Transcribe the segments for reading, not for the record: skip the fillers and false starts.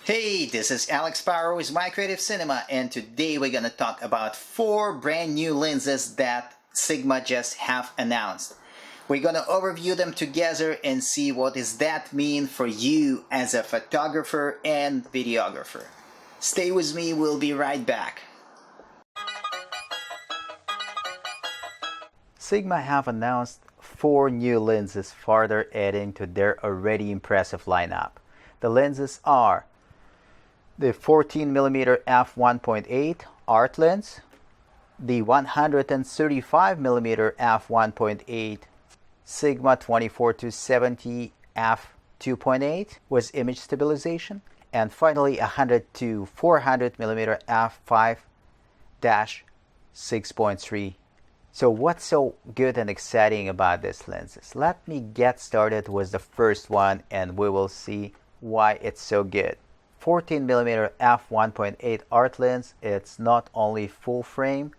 Hey, this is Alex Barrow with My Creative Cinema, and today we're gonna talk about 4 brand new lenses that Sigma just have announced. We're gonna overview them together and see what does that mean for you as a photographer and videographer. Stay with me, we'll be right back. Sigma have announced 4 new lenses, further adding to their already impressive lineup. The lenses are the 14mm F1.8 Art lens, the 135mm F1.8 Sigma 24-70 f2.8 with image stabilization, and finally 100-400mm f5-6.3. So what's so good and exciting about these lenses? Let me get started with the first one and we will see why it's so good. 14mm f1.8 Art lens, it's not only full frame,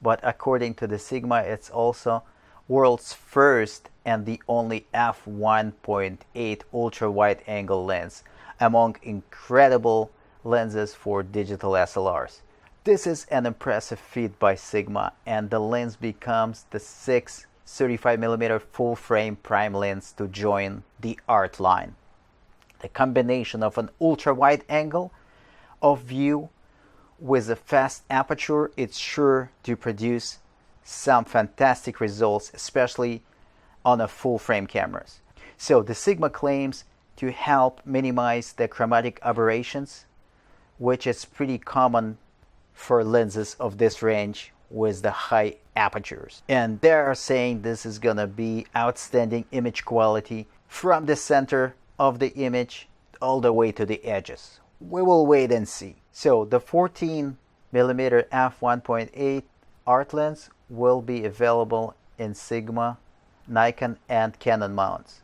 but according to the Sigma, it's also world's first and the only f1.8 ultra wide angle lens among incredible lenses for digital SLRs. This is an impressive feat by Sigma, and the lens becomes the 6th 35mm full frame prime lens to join the Art line. The combination of an ultra-wide angle of view with a fast aperture is sure to produce some fantastic results, especially on a full-frame cameras. So the Sigma claims to help minimize the chromatic aberrations, which is pretty common for lenses of this range with the high apertures. And they are saying this is gonna be outstanding image quality from the center of the image all the way to the edges. We will wait and see. So the 14mm f1.8 Art lens will be available in Sigma, Nikon and Canon mounts.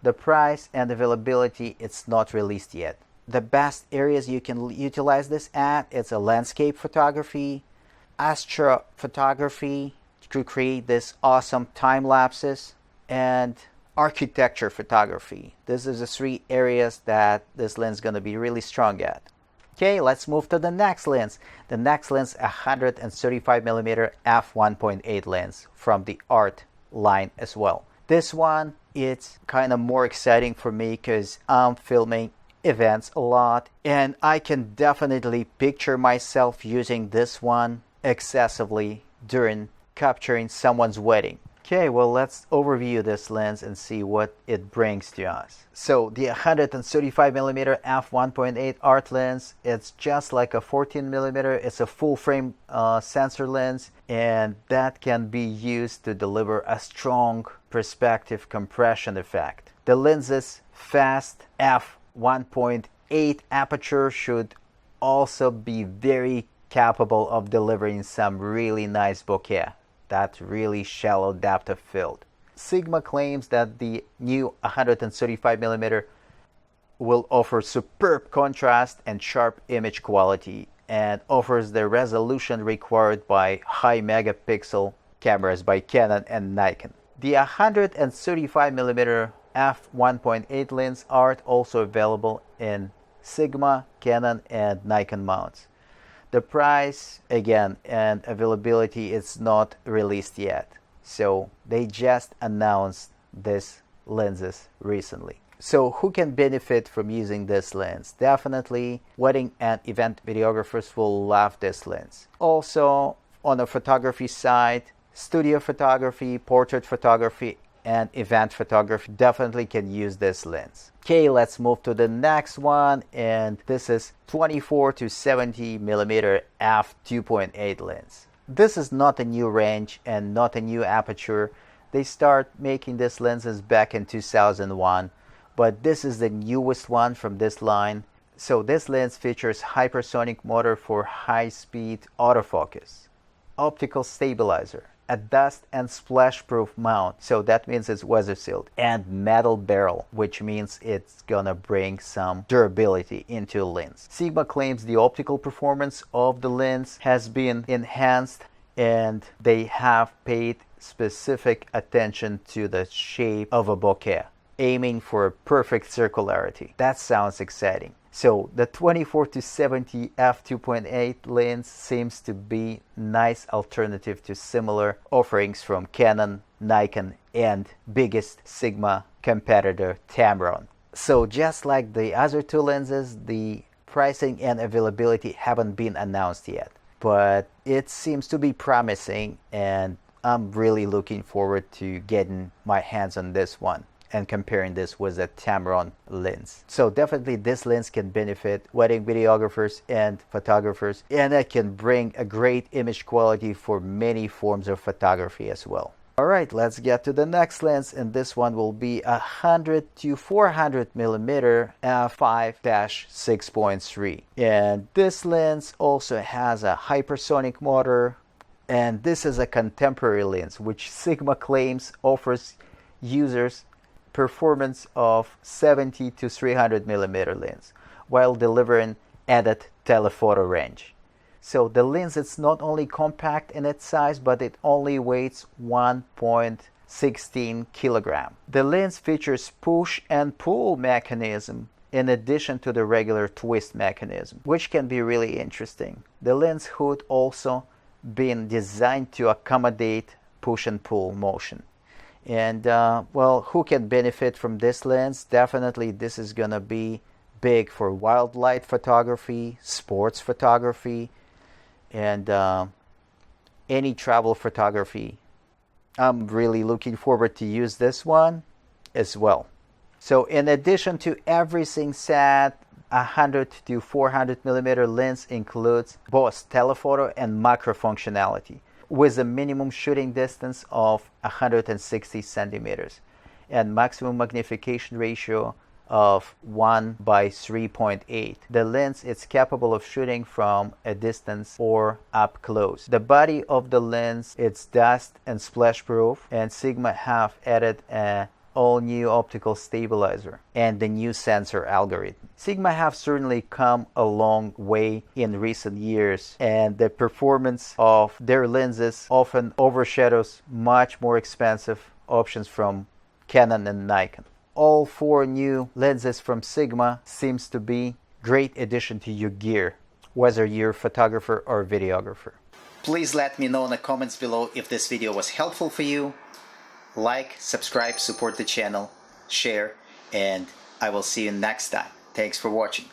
The price and availability it's not released yet. The best areas you can utilize this at, it's a landscape photography, astrophotography to create this awesome time lapses, and architecture photography. This is the 3 areas that this lens is going to be really strong at. Okay, let's move to the next lens. The next lens, 135mm f1.8 lens from the Art line as well. This one, it's kind of more exciting for me because I'm filming events a lot, and I can definitely picture myself using this one excessively during capturing someone's wedding. Okay, well, let's overview this lens and see what it brings to us. So the 135mm f1.8 Art lens, it's just like a 14mm. It's a full frame sensor lens, and that can be used to deliver a strong perspective compression effect. The lens's fast f1.8 aperture should also be very capable of delivering some really nice bokeh, that really shallow depth of field. Sigma claims that the new 135mm will offer superb contrast and sharp image quality and offers the resolution required by high megapixel cameras by Canon and Nikon. The 135mm f1.8 lens Art also available in Sigma, Canon and Nikon mounts. The price, again, and availability is not released yet. So they just announced these lenses recently. So who can benefit from using this lens? Definitely wedding and event videographers will love this lens. Also, on the photography side, studio photography, portrait photography, and event photography definitely can use this lens. Okay, let's move to the next one, and this is 24-70mm f2.8 lens. This is not a new range and not a new aperture. They start making these lenses back in 2001, but this is the newest one from this line. So this lens features hypersonic motor for high-speed autofocus, optical stabilizer, a dust and splash proof mount, so that means it's weather sealed, and metal barrel, which means it's gonna bring some durability into the lens. Sigma claims the optical performance of the lens has been enhanced, and they have paid specific attention to the shape of a bokeh, aiming for a perfect circularity. That sounds exciting. So the 24-70 f2.8 lens seems to be nice alternative to similar offerings from Canon, Nikon, and biggest Sigma competitor Tamron. So just like the other two lenses, the pricing and availability haven't been announced yet, but it seems to be promising, and I'm really looking forward to getting my hands on this one and comparing this with a Tamron lens. So definitely this lens can benefit wedding videographers and photographers, and it can bring a great image quality for many forms of photography as well. Alright, let's get to the next lens, and this one will be 100-400mm f5.6.3. And this lens also has a hypersonic motor, and this is a contemporary lens which Sigma claims offers users performance of 70-300mm lens while delivering added telephoto range. So the lens is not only compact in its size, but it only weighs 1.16 kilogram. The lens features push and pull mechanism in addition to the regular twist mechanism, which can be really interesting. The lens hood also been designed to accommodate push and pull motion. And well, who can benefit from this lens? Definitely this is gonna be big for wildlife photography, sports photography, and any travel photography. I'm really looking forward to use this one as well. So in addition to everything said, 100-400mm lens includes both telephoto and macro functionality, with a minimum shooting distance of 160 centimeters and maximum magnification ratio of 1:3.8. The lens is capable of shooting from a distance or up close. The body of the lens is dust and splash proof, and Sigma have added a all-new optical stabilizer and the new sensor algorithm. Sigma have certainly come a long way in recent years, and the performance of their lenses often overshadows much more expensive options from Canon and Nikon. All four new lenses from Sigma seems to be great addition to your gear, whether you're a photographer or videographer. Please let me know in the comments below if this video was helpful for you. Like, subscribe, support the channel, share, and I will see you next time. Thanks for watching.